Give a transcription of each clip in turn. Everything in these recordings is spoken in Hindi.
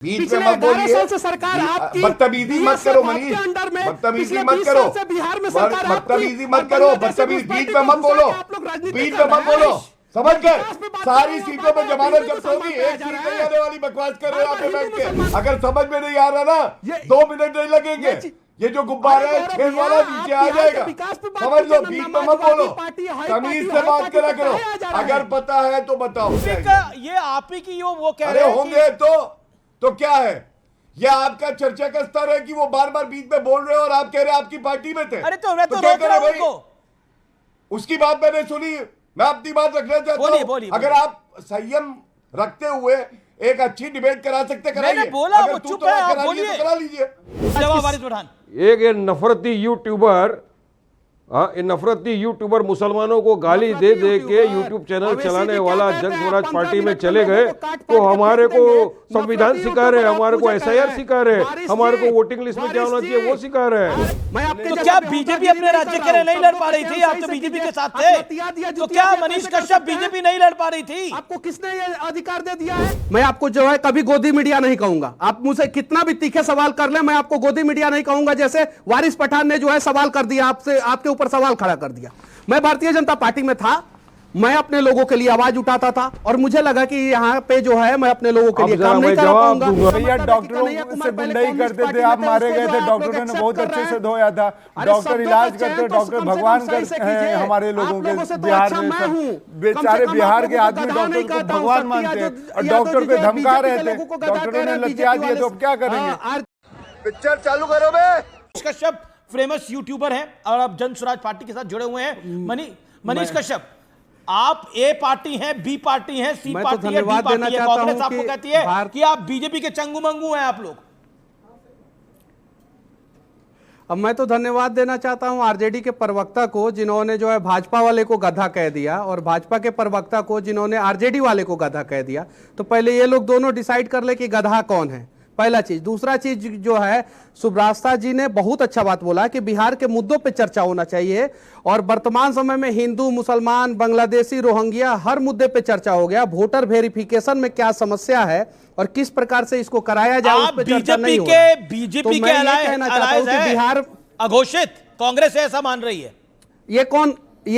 बीच में मत बोलिए, से सरकार आपकी, बदतमीजी मत करो मनीष, बदतमीजी मत करो, बिहार में सरकार बदतमीजी मत करो, बदतमीजी बीच में मत बोलो, बीच में मत बोलो, समझ गए? सारी सीटों पे जमानत जब्त होगी, एक सीट नहीं आने वाली, बकवास कर रहे हो आप बैठ के। अगर समझ में नहीं आ रहा ना, 2 मिनट नहीं लगेंगे, ये जो गुब्बारा है खेल वाला नीचे आ जाएगा, समझ लो। बीच में मत बोलो, तमीज से बात करा करो, अगर पता है तो बताओ। ये आप ही की वो कह रहे होंगे तो क्या है? ये आपका चर्चा का स्तर है कि वो बार बार बीच में बोल रहे हो और आप कह रहे हैं आपकी पार्टी में थे। अरे तो मैं तो क्या रोक रहा हूं उनको। उसकी बात मैंने सुनी, मैं अपनी बात रखना चाहता हूं। अगर आप संयम रखते हुए एक अच्छी डिबेट करा सकते कराइए। मैंने बोला वो चुप है, आप बोलिए तो करा लीजिए। जवाब वारिस पठान। एक नफरती यूट्यूबर, नफरती यूट्यूबर मुसलमानों को गाली दे दे के यूट्यूब चैनल चलाने वाला जन स्वराज पार्टी में चले गए, तो हमारे को संविधान सिखा रहे, हमारे को SIR सिखा रहे, हमारे को वोटिंग लिस्ट में क्या होना चाहिए वो सिखा रहे हैं। तो क्या बीजेपी अपने राज्य के लिए नहीं लड़ पा रही थी? आप तो बीजेपी के साथ थे, तो क्या मनीष कश्यप बीजेपी नहीं लड़ पा रही थी? आपको किसने ये अधिकार दे दिया है? मैं आपको जो है कभी गोदी मीडिया नहीं कहूंगा। आप मुझसे कितना भी तीखे सवाल कर ले, मैं आपको गोदी मीडिया नहीं कहूंगा। जैसे वारिस पठान ने जो है सवाल कर दिया आपसे, आपके ऊपर सवाल खड़ा कर दिया। मैं भारतीय जनता पार्टी में था, मैं अपने लोगों के लिए आवाज उठाता था और मुझे लगा कि यहाँ पे जो है मैं अपने लोगों के लिए काम नहीं कर पाऊंगा। भैया डॉक्टरों से गुंडाई करते थे, आप मारे गए थे, डॉक्टरों ने बहुत अच्छे से धोया था। डॉक्टर इलाज करते, डॉक्टर भगवान करते हैं हमारे लोगों के बिहार में। बेचारे बिहार के आदमी डॉक्टर को भगवान मानते हैं और डॉक्टर को धमका रहे थे, डॉक्टरों ने लतिया दिए, तो अब क्या करेंगे? पिक्चर चालू करो बे। कश्यप फेमस यूट्यूबर हैं और आप जन स्वराज पार्टी के साथ जुड़े हुए हैं। मनीष कश्यप, आप A पार्टी हैं, B पार्टी हैं, C पार्टी है, D पार्टी है। कांग्रेस आपको कहती है कि आप बीजेपी के चंगू मंगू हैं आप लोग। अब मैं तो धन्यवाद देना चाहता हूं आरजेडी के प्रवक्ता को, जिन्होंने जो है भाजपा वाले को गधा कह दिया, और भाजपा के प्रवक्ता को जिन्होंने आरजेडी वाले को गधा कह दिया। तो पहले ये लोग दोनों डिसाइड कर ले कि गधा कौन है, पहला चीज। दूसरा चीज जो है, सुब्रास्ता जी ने बहुत अच्छा बात बोला कि बिहार के मुद्दों पे चर्चा होना चाहिए, और वर्तमान समय में हिंदू, मुसलमान, बांग्लादेशी, रोहिंग्या हर मुद्दे पे चर्चा हो गया। वोटर वेरिफिकेशन में क्या समस्या है और किस प्रकार से इसको कराया जाए उस पे चर्चा नहीं हो रहा। बीजेपी के बिहार अघोषित, कांग्रेस ऐसा मान रही है। ये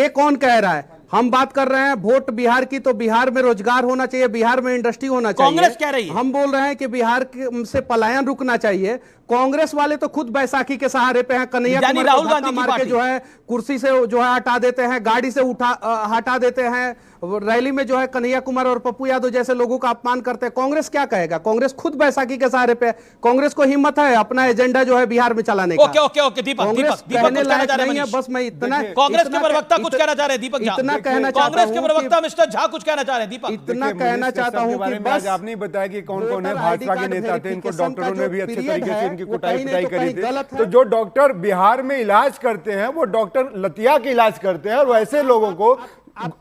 कौन कह रहा है? हम बात कर रहे हैं वोट बिहार की, तो बिहार में रोजगार होना चाहिए, बिहार में इंडस्ट्री होना चाहिए। कांग्रेस कह रही है। हम बोल रहे हैं कि बिहार से पलायन रुकना चाहिए। कांग्रेस वाले तो खुद बैसाखी के सहारे पे हैं। कन्हैया कुमार राहुल गांधी की पार्टी जो है कुर्सी से जो है हटा देते हैं, गाड़ी से हटा देते हैं, रैली में जो है कन्हैया कुमार और पप्पू यादव जैसे लोगों का अपमान करते हैं। कांग्रेस क्या कहेगा? कांग्रेस खुद बैसाखी के सहारे पे है। कांग्रेस को हिम्मत है अपना एजेंडा जो है बिहार में चलाने का। ओके दीपक कहने लायक नहीं है। बस मैं इतना, कांग्रेस के प्रवक्ता कुछ कहना चाह रहे हैं। दीपक इतना कहना चाहता हूं, कांग्रेस के प्रवक्ता मिस्टर झा कुछ कहना चाह रहे हैं। दीपक इतना कहना चाहता हूं कि बस आप नहीं बताया कि कौन कौन है भाजपा के नेता थे, इनको डॉक्टरों ने भी अच्छे तरीके से इनकी कुटाई करी थी। तो जो डॉक्टर बिहार में इलाज करते हैं वो डॉक्टर लतिया के इलाज करते हैं, और वैसे लोगों को,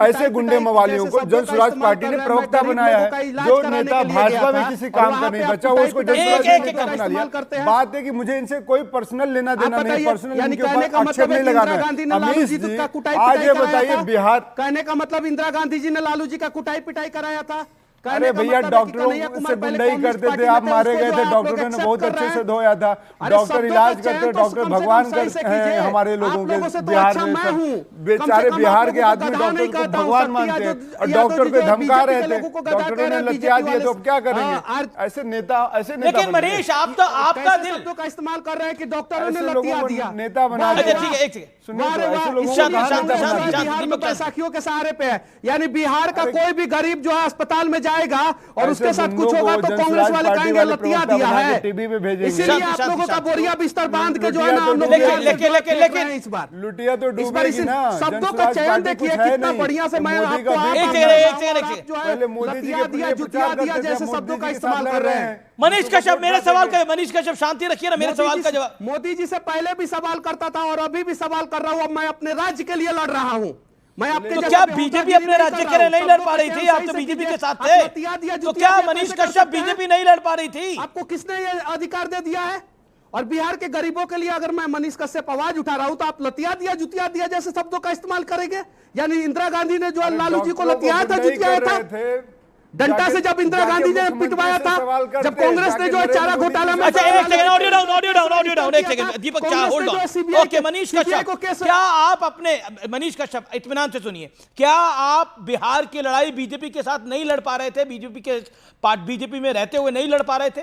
ऐसे गुंडे मवालियों को जन स्वराज पार्टी ने प्रवक्ता बनाया है। जो नेता भाजपा में किसी काम का नहीं बचा वो उसको जन स्वराज नेता बना लिया। बात है कि मुझे इनसे कोई पर्सनल लेना देना नहीं, पर्सनल इनके ऊपर आक्षेप नहीं लगाना है। अमीश जी आज ये बताइए, बिहार कहने का मतलब इंदिरा गांधी जी ने लालू जी का कुटाई पिटाई कराया था। अरे भैया डॉक्टरों से गुंडाई करते थे, आप मारे गए थे, डॉक्टरों ने बहुत अच्छे से धोया था। डॉक्टर इलाज करते, डॉक्टर भगवान करते हैं हमारे लोगों के बिहार में। बेचारे बिहार के आदमी डॉक्टर को भगवान मानते हैं और डॉक्टर को धमका रहे थे, डॉक्टरों ने लतिया दिए, तो अब क्या करेंगे? ऐसे नेता लेकिन मनीष आप तो आपका दिल शब्दों का इस्तेमाल कर रहे हैं कि डॉक्टरों ने लतिया दिया, नेता बना दिया। बैसाखियों के सहारे पे है। यानी बिहार का कोई भी गरीब जो है अस्पताल में जाएगा और उसके साथ कुछ होगा तो कांग्रेस वाले कहेंगे लतिया दिया है, टीवी पे भेजेंगे। इसीलिए आप लोगों का बोरिया बिस्तर बांध के जो है ना हम लोग लेकिन इस बार लुटिया तो डूबेगी ना। शब्दों का चयन देखिए कितना बढ़िया से मैं आपको पहले मोदी जी के जुतिया दिया जैसे शब्दों का इस्तेमाल कर रहे हैं। मनीष कश्यप मेरे सवाल का, मनीष कश्यप शांति रखिए ना, मेरे सवाल का जवाब। मोदी जी से पहले भी सवाल करता था और अभी भी सवाल कर रहा हूं। अब मैं अपने राज्य के लिए लड़ रहा हूं। मैं आपके तो क्या बीजेपी अपने राज्य के लिए नहीं लड़ पा रही थी? आप तो बीजेपी के साथ थे, तो क्या मनीष कश्यप बीजेपी नहीं लड़ पा रही थी? आपको किसने ये अधिकार दे दिया है? और बिहार के गरीबों के लिए अगर मैं मनीष कश्यप आवाज उठा रहा हूं तो आप लतिया दिया, जुतिया दिया जैसे शब्दों का इस्तेमाल करेंगे? यानी इंदिरा गांधी ने जो लालू जी को लतिया था, जुतिया था। डंडा से जब इंदिरा गांधी ने पिटवाया था, जब कांग्रेस ने जो है चारा घोटाला में। अच्छा एक सेकंड, ऑडियो डाउन एक सेकंड, दीपक चाह hold on. Okay Manish Kashyap, क्या आप अपने, मनीष कश्यप इत्मीनान से सुनिए, क्या आप बिहार की लड़ाई बीजेपी के साथ नहीं लड़ पा रहे थे? बीजेपी में रहते हुए नहीं लड़ पा रहे थे?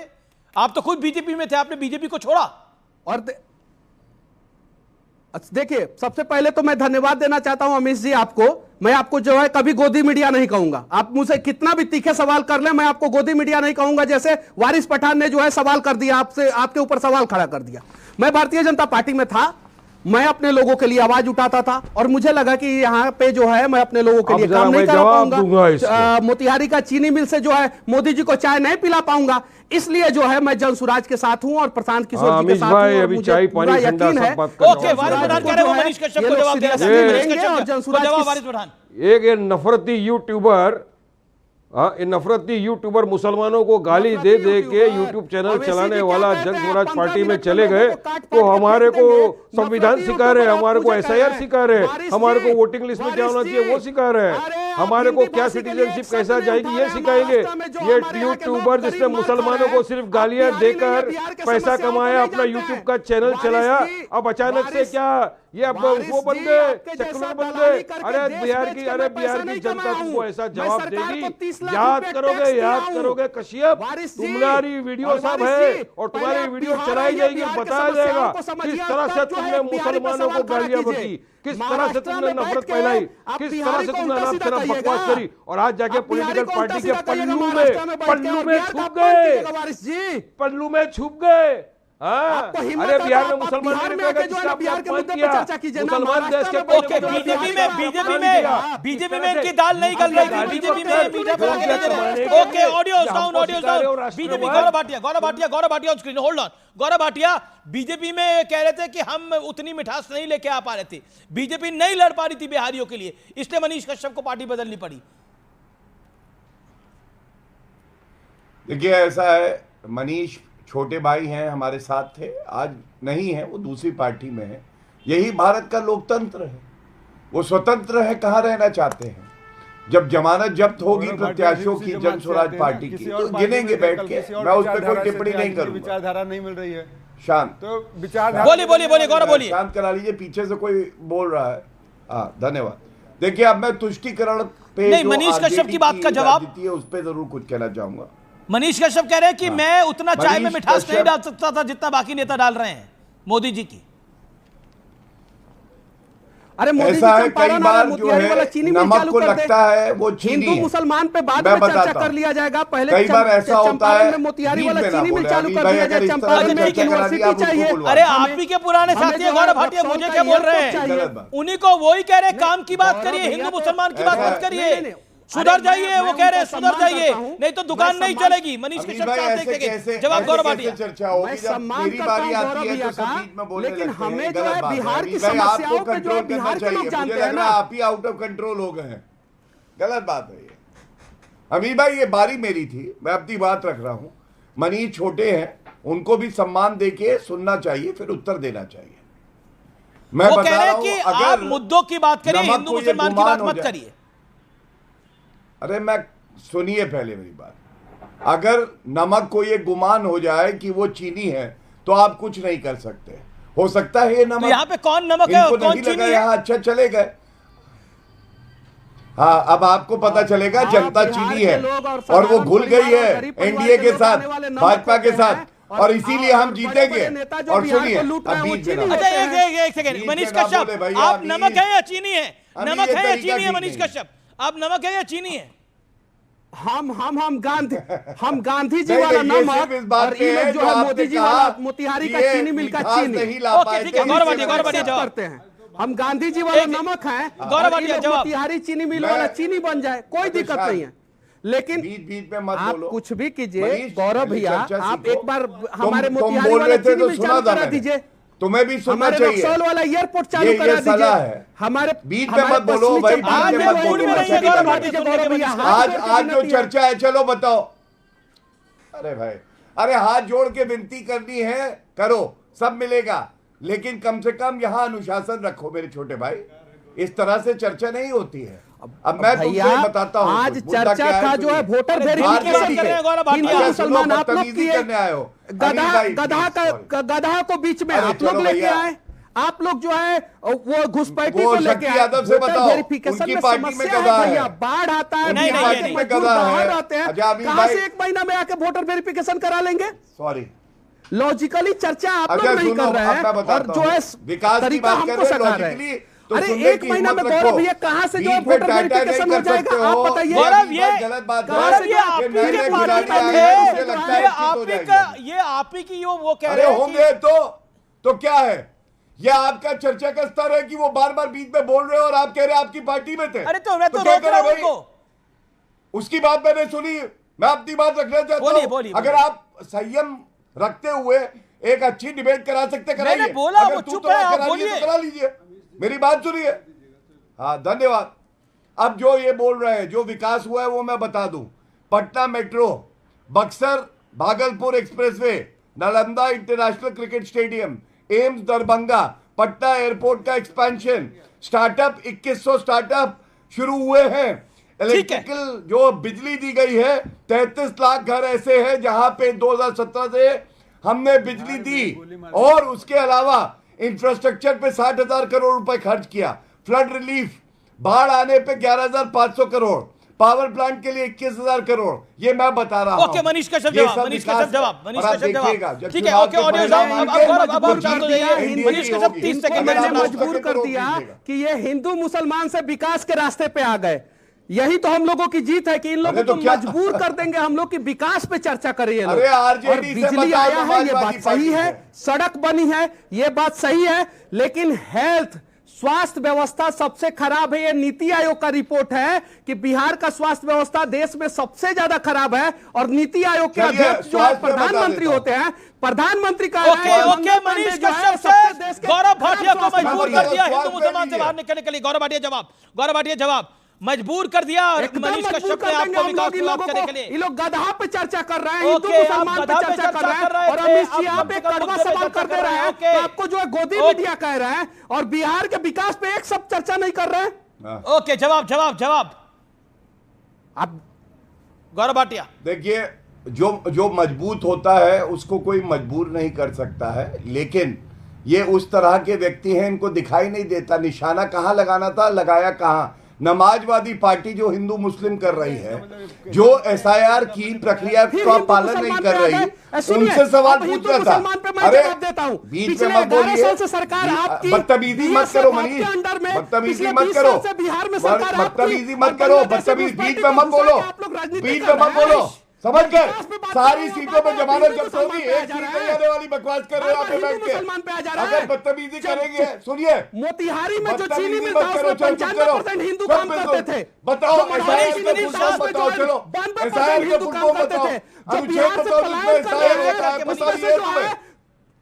आप तो खुद बीजेपी में थे, आपने बीजेपी को छोड़ा। और देखिए, सबसे पहले तो मैं धन्यवाद देना चाहता हूं अमित जी आपको। मैं आपको जो है कभी गोदी मीडिया नहीं कहूंगा। आप मुझसे कितना भी तीखे सवाल कर ले, मैं आपको गोदी मीडिया नहीं कहूंगा। जैसे वारिस पठान ने जो है सवाल कर दिया आपसे, आपके ऊपर सवाल खड़ा कर दिया। मैं भारतीय जनता पार्टी में था, मैं अपने लोगों के लिए आवाज उठाता था और मुझे लगा कि यहाँ पे जो है मैं अपने लोगों के लिए काम नहीं कर पाऊंगा। मोतिहारी का चीनी मिल से जो है मोदी जी को चाय नहीं पिला पाऊंगा, इसलिए जो है मैं जनसुराज के साथ हूं और प्रशांत किशोर जी के साथ हूं। अभी चाय पानी यकीन है। ओके, वारिस पठान कह रहे हो, मनीष कश्यप को जवाब देना चाहिए। एक नफरती यूट्यूबर, नफरती यूट्यूबर मुसलमानों को गाली दे दे के यूट्यूब चैनल चलाने वाला जन स्वराज पार्टी में चले गए, तो हमारे को संविधान सिखा रहे, हमारे को SIR सिखा रहे, हमारे को वोटिंग लिस्ट में क्या होना चाहिए वो सिखा रहे, हमारे को क्या सिटीजनशिप कैसा जाएगी ये सिखाएंगे। ये यूट्यूबर जिसने मुसलमानों को सिर्फ गालियां देकर पैसा कमाया, अपना यूट्यूब का चैनल चलाया, अब अचानक से क्या ये अब वो बन गए, सेकुलर बन गए। अरे बिहार की जनता तुमको ऐसा जवाब देगी, याद करोगे कश्यप, तुम्हारी वीडियो सब है और तुम्हारी वीडियो चलाई जाएगी, बताया जाएगा किस तरह से तुमने मुसलमानों को गालियां बकी, किस तरह से तुमने नफरत फैलाई, किस तरह से तुमने अनाप शनाप बकवास करी, और आज जाके पॉलिटिकल पार्टी के पल्लू में छुप गए। अरे बिहार में मुसलमान मुसलमान देश के बीजेपी में इनकी दाल नहीं गल रही थी, बीजेपी में मीडिया पर आके नजर है। Okay, audio down. BJP Gaurav Bhatia on screen, hold on. Gaurav Bhatia, BJP में कह रहे थे कि हम उतनी मिठास नहीं लेके आ पा रहे थे, बीजेपी नहीं लड़ पा रही थी बिहारियों के लिए, इसलिए मनीष कश्यप को पार्टी बदलनी पड़ी। देखिए ऐसा है, मनीष छोटे भाई हैं, हमारे साथ थे, आज नहीं है, वो दूसरी पार्टी में है। यही भारत का लोकतंत्र है, वो स्वतंत्र है, कहाँ रहना चाहते हैं। जब जमानत जब्त होगी प्रत्याशियों की जन स्वराज पार्टी की, तो गिनेंगे बैठ के, मैं उस पर कोई टिप्पणी नहीं करूंगा। विचारधारा नहीं मिल रही है, शांत तो विचारधारा बोलिए गौरव बोलिए, शांत करा लीजिए, पीछे से कोई बोल रहा है। हाँ धन्यवाद। देखिए अब मैं तुष्टिकरण पे नहीं, मनीष कश्यप की बात का जवाब उस पर जरूर कुछ कहना चाहूंगा। मनीष कश्यप कह रहे हैं कि मैं उतना चाय में मिठास नहीं डाल सकता था जितना बाकी नेता डाल रहे हैं मोदी जी की। अरे मोदी ऐसा है, कई बार जो है नमक को लगता है वो चीनी हिंदू मुसलमान पे बाद में चर्चा कर लिया जाएगा। पहले कई बार ऐसा होता है, मोतिहारी वाला चीनी मिल चालू कर दिया जाए, चंपारण में यूनिवर्सिटी चाहिए। अरे आप ही के पुराने साथी है गौरव भाटिया, मुझे क्या बोल रहे हैं? उन्हीं को वही कह रहे, काम की बात करिए, हिंदू मुसलमान की बात मत करिए, सुधर जाइए। वो कह रहे हैं सुधर जाइए, नहीं तो दुकान नहीं चलेगी। मनीष कश्यप चाहते हैं जवाब गौरव भाटिया। चर्चा होगी जब मेरी बारी आती है तो सब बीच में बोलने लगते हैं, लेकिन हमें जो है बिहार की समस्याओं पे जो बिहार के लोग जानते हैं ना, आप ही आउट ऑफ कंट्रोल हो गए हैं, गलत बात है ये। अमीर भाई ये बारी मेरी थी, मैं अपनी बात रख रहा हूँ। मनीष छोटे हैं, उनको भी सम्मान देके सुनना चाहिए, फिर उत्तर देना चाहिए। मैं बता रहा हूँ, अगर मुद्दों की बात करिए, हिंदू मुसलमान की बात मत करिए। अरे मैं सुनिए पहले मेरी बात, अगर नमक को ये गुमान हो जाए कि वो चीनी है तो आप कुछ नहीं कर सकते। हो सकता है ये नमक, तो यहाँ पे कौन नमक है और कौन चीनी है? यहाँ अच्छा चले गए। हाँ अब आपको पता चलेगा जनता चीनी है और वो घुल गई है एनडीए के साथ, भाजपा के साथ, और इसीलिए हम जीतेंगे। और सुनिए एक सेकंड, मनीष कश्यप आप नमक है या चीनी है? नमक है या चीनी है मनीष कश्यप? आप नमक है या चीनी है? हम गांधी जी वाला नमक और ये लोग जो है मोदी जी वाला मोतिहारी का चीनी मिल का चीनी। ओके ठीक है, गौरव भाटिया जवाब करते हैं। हम गांधी जी वाला नमक है, गौरव भाटिया जवाब। मोतिहारी चीनी मिल वाला चीनी बन जाए, कोई दिक्कत नहीं है। लेकिन बीच में मत आप बोलो, कुछ भी कीजिए गौरव भैया, आप एक बार हमारे तुम मोतिहारी बोल वाला रहे थे चीनी तो मिल सुना चालू था करा मैंने, दीजिए, तुम्हें भी सुनना चाहिए। रक्सौल वाला एयरपोर्ट चालू करा ये सलाह है, हमारे बीच में मत बोलो भाई, बीच में मत बोलो। आज जो चर्चा है, चलो बताओ। अरे भाई, अरे हाथ जोड़ के विनती करनी है, करो, सब मिलेगा, लेकिन कम से कम यहाँ अनुशासन रखो मेरे छोटे भाई। इस तरह से चर्चा नहीं होती है। अब मैं तुमसे बताता हूँ आज चर्चा था जो है वोटर वेरिफिकेशन पे हिंदू मुसलमान आप लोग किए, गधा को बीच में आप लोग लेके आए, आप लोग जो है वो घुसपैठी को लेके आए। यादव से बताओ, वेरिफिकेशन उनकी में पार्टी में समस्या गधा है है, भैया, बाढ़ आता है, नहीं, बिहार नहीं, के नहीं, मजदूर गधा है। बाहर आते हैं, अजामी कहां भाई- से एक महीना में आके वोटर वेरिफिकेशन करा लेंगे? सॉरी, लॉजिकली चर्चा आप लोग अच्छा नहीं सुनो, कर रहे अब हैं मैं बताता और जो है हूं। विकास की तरीका बात कर हमको रहे हैं सिखा रहे लॉजिकली, हैं। तो अरे सुनने एक की महीना में हिम्मत गौरव रखो। भैया कहां से जो है बीच में वोटर टाटा वेरिफिकेशन नहीं हो कर जाएगा, सकते आप हो। बताइए। गौरव ये गलत बात है। गौरव ये कहां आप से ही नए के नए पार्टी खिलाड़ी में आए हैं, थे, मुझे लगता है ये ठीक हो आप ही जाएंगे। का, ये आप ही की वो कह अरे रहे हैं कि होंगे तो क्या है? यह आपका चर्चा का स्तर है कि वो बार बार बीच में बोल रहे हो और आप कह रहे हैं आपकी पार्टी में थे। अरे तो मैं तो क्या रोक रहा करें हूं भाई? उनको। उसकी बात मैंने सुनी, मैं अपनी बात रखना चाहता बोलिए, हूं। बोलिए, अगर बोलिए। आप संयम रखते हुए एक अच्छी डिबेट करा सकते कराइए। मैंने बोला, अगर वो तू चुप तोड़ा है, आप करा लिए बोलिए। तो करा लीजिए, मेरी बात सुनिए। हाँ धन्यवाद। अब जो ये बोल रहे हैं, जो विकास हुआ है वो मैं बता दूं। Patna metro, Buxar Bhagalpur expressway, Nalanda international cricket stadium, AIIMS Darbhanga, Patna airport का एक्सपेंशन, स्टार्टअप 2100 स्टार्टअप शुरू हुए हैं। इलेक्ट्रिकल जो बिजली दी गई है, 33 लाख घर ऐसे हैं जहां पे 2017 से हमने बिजली दी, और उसके अलावा इंफ्रास्ट्रक्चर पे 60,000 करोड़ रुपए खर्च किया। फ्लड रिलीफ, बाढ़ आने पे 11,500 करोड़, पावर प्लांट के लिए 21,000 करोड़। ये मैं बता रहा हूं। ओके, मनीष कश्यप जवाब, मनीष कश्यप जवाब, मनीष कश्यप जवाब। ठीक है, ओके, ऑडियो परिणाम अब आगे गौरव, अब हम शांत हो जाइए। NDA मनीष कश्यप होगी। 30 सेकंड इनको में मैंने जवाब मजबूर दीजिएगा। कर दिया कि ये हिंदू मुसलमान से विकास के रास्ते पे आ गए। यही तो हम लोगों की जीत है कि इन लोगों अरे तो को क्या- मजबूर कर देंगे हम लोग की विकास पे चर्चा करिए। अरे RJD और से बिजली बताओ, आया है, ये समाजवादी बात सही पार्टी है, से। सड़क बनी है, ये बात सही है, लेकिन हेल्थ स्वास्थ्य व्यवस्था सबसे खराब है। ये नीति आयोग का रिपोर्ट है कि बिहार का स्वास्थ्य व्यवस्था देश में सबसे ज्यादा खराब है, और नीति आयोग के चलिए, अध्यक्ष जो है स्वास्थ्य में बता प्रधानमंत्री देता हूं। होते हैं, प्रधानमंत्री का ओके, ओके, मनीष कश्यप से गौरव भाटिया को मजबूर कर दिया हिंदू मुसलमान से बाहर निकलने के लिए। गौरव भाटिया जवाब, गौरव भाटिया जवाब, मजबूर कर दिया मनीष कश्यप ने आपको विकास की बात करने के लिए। ये लोग गधा पे चर्चा कर रहे हैं, हिंदू ओके, आप मुसलमान पे गधा पे चर्चा कर रहे हैं, और थे, अमित जी आप यहाँ पे कम से कम कड़वा मुद्दे पे सवाल चर्चा कर दे कर रहे रहे हैं। हैं, ओके। तो आपको जो है गोदी ओके। मीडिया कह रहे हैं, और बिहार के विकास पे एक सब चर्चा नहीं कर रहे हैं। ओके, जवाब जवाब जवाब अब गौरव भाटिया। देखिए, जो मजबूत होता है उसको कोई मजबूर नहीं कर सकता है, लेकिन ये उस तरह के व्यक्ति हैं, इनको दिखाई नहीं देता निशाना कहां लगाना था, लगाया कहां। नमाजवादी पार्टी जो हिंदू मुस्लिम कर रही है, जो SIR की प्रक्रिया का पालन नहीं कर रही, उनसे सवाल पूछ रहा था। अरे देता हूं, बीच में मत बोलिए, सरकार आपकी बदतमीजी मत करो मनीष, बदतमीजी मत करो, बिहार में सरकार बदतमीजी मत करो, बदतमीजी बीच में मत बोलो, बीच में मत बोलो, समझ गए? सारी सीटों पे जमानत जब्त होगी, एक सीट नहीं आने वाली बकवास कर रहे हो आप बैठ के। अगर बदतमीजी करेंगे, सुनिए, मोतिहारी में जो बदतमीजी चीनी मिल मत था करो, उसमें चल चुप करो। 95% हिंदू चुप काम बिल्कुल। करते थे। बताओ जो SIR मनीष का मनीष फुल फॉर्म बताओ, चलो 92% SIR हिंदू का काम फुल करते फॉर्म थे। बताओ, जो बिहार से बताओ पलायन जिसमें कर SIR रहे होता है, हैं, पता उसमें नहीं से है जो तुम्हें। है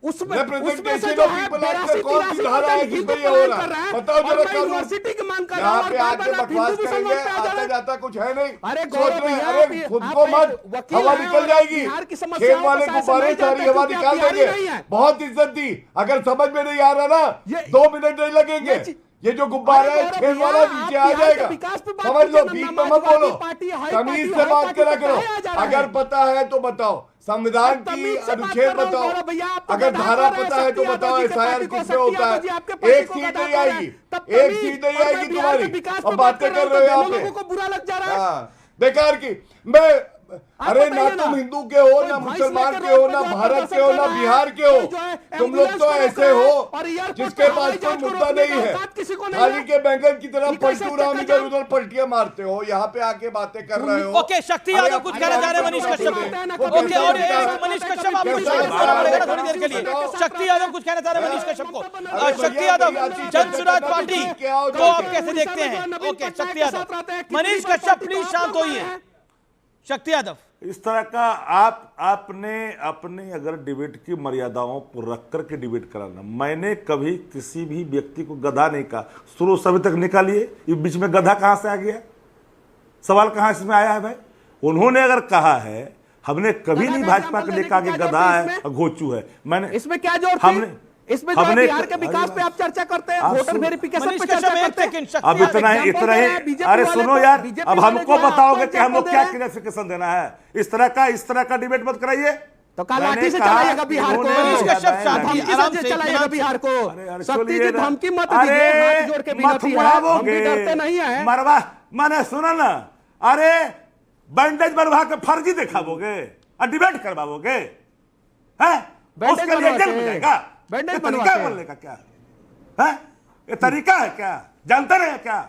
उसमें से रिप्रेजेंटेशन जो ऑफ है पीपल एक्ट 82 कौन सी धारा है 83% जिसमें हिंदू ये हो पलायन रहा कर रहे है? हैं, बताओ और जरा मैं कानून। यूनिवर्सिटी की मांग कर रहा यहाँ हूं, पे और आके बार-बार आप बकवास हिंदू करेंगे, मुसलमान पे आ जा रहे आता हैं। जाता कुछ है नहीं। अरे सोच गौरव रहे हैं, भैया, अरे आप खुद आप को एक मत, वकील हवा हैं निकल और जाएगी, बिहार की खेल समस्याओं वाले को गुब्बारे नहीं सारी जानते हवा क्योंकि निकाल आप बिहारी देंगे। नहीं हैं। बहुत इज्जत दी, अगर समझ में नहीं आ रहा ना, ये- 2 मिनट नहीं लगेंगे, ये जो गुब्बारा है अरे खेल भैया, वाला आप नीचे आ बिहार के जाएगा। विकास पे बात समझ लो, कीजिए, बीच में मत समाजवादी बोलो, पार्टी, हाई तमीज पार्टी, से बात हाई करा पार्टी करो। पे कहा जा रहा अगर है। पता है तो बताओ, संविधान की तमीज से बात अनुच्छेद कर रहा हूं, बताओ, गौरव भैया, आप तो अगर गधा धारा कर रहे हैं, पता है तो शक्ति बताओ यादव जी के SIR पार्टी को, किसमें होता शक्ति है। यादव जी आपके पार्टी एक को सीट गधा नहीं कर रहे हैं, आएगी, तब एक तमीज, सीट नहीं और मैं आएगी बिहार के तुम्हारी, विकास और पे बात बातें कर रहा कर हूं, रहे हो तो यहाँ दोनों पे। लोगों को बुरा लग जा रहा है। हाँ, बेकार की। मैं अरे ना बताइए ना। तुम हिंदू के हो, ना कोई भैंस मुसलमान लेकर के हो, रोड पे ना जो है भारत प्रदर्शन के हो, कर ना रहा है, बिहार के हो। कोई जो है तुम लोग एम्बुलेंस तो को रोक ऐसे रहा है, हो और एयरपोर्ट जिसके पे पास हवाई कोई जहाज को मुद्दा रोकने नहीं का है, औकात किसी को नहीं थाली है। के बैंगन की तरह इनका पलटू राम चक्कर इधर जाम। उधर पलटियां मारते हो, यहाँ पे आके बातें कर रहे हो। ओके, शक्ति अरे यादव कुछ अपनी कहना चाह रहे हैं बात मनीष को कश्यप बोलो। को। वो ओके, कैसे और होता है? मनीष कश्यप आप कैसे मुझे होता है? पड़ेगा थोड़ी देर के लिए। बताओ। शक्ति यादव कुछ कहना चाह रहे हैं मनीष कश्यप को। अरे शक्ति भैया, यादव, भैया, चीज़ जन स्वराज करके पार्टी क्या हो को आप जाएगा? कैसे देखते हैं? ओके, शक्ति यादव, मनीष कश्यप प्लीज शांत होइए। शक्ति यादव, इस तरह का आपने अपने अगर डिबेट की मर्यादाओं को रख करके डिबेट कराना, मैंने कभी किसी भी व्यक्ति को गधा नहीं कहा। शुरू से अभी तक निकालिए, ये बीच में गधा कहां से आ गया? सवाल कहां इसमें आया है भाई? उन्होंने अगर कहा है, हमने कभी नहीं भाजपा के लिए कहा कि गधा है और घोचू है। मैंने इसमें क्या जोड़ थी? हमने इसमें जो है बिहार के विकास पे आप चर्चा करते हैं, वोटर वेरिफिकेशन पे चर्चा करते हैं। अब इतना ही अरे सुनो यार, अब हमको बताओगे कि हम लोग क्या क्लैरिफिकेशन देना है? इस तरह का डिबेट मत कराइए। तो कल लाठी से चलाइएगा बिहार को, धमकी से चलाइएगा बिहार को। शक्ति जी धमकी मत दीजिए, हाथ जोड़ के विनती है, हम भी डरते नहीं है। मरवा मैंने सुना ना, अरे बैंडेज मरवा के फर्जी दिखाओगे और डिबेट करवाओगे, हैं? उसके लिए जेल में जाएगा। बैंडेज तरीका बोलने का क्या है? ये तरीका है क्या? जानते नहीं क्या?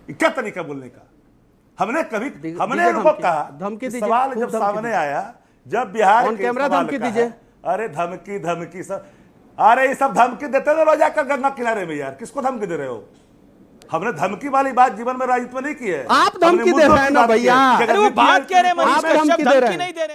क्या तरीका बोलने का? हमने इनको कहा, धमकी दीजिए, सवाल जब सामने आया, जब बिहार के कैमरा धमकी दीजिए। अरे धमकी सब, अरे ये सब धमकी देते रहो जाकर गंगा किनारे में यार, किसको धमकी दे रहे हो? हमने धमकी वाली बात जीवन में राजनीति में नहीं की है। आप धमकी दे रहे हैं ना भैया, अरे वो बात कह रहे हैं, मनीष कश्यप धमकी नहीं दे रहे।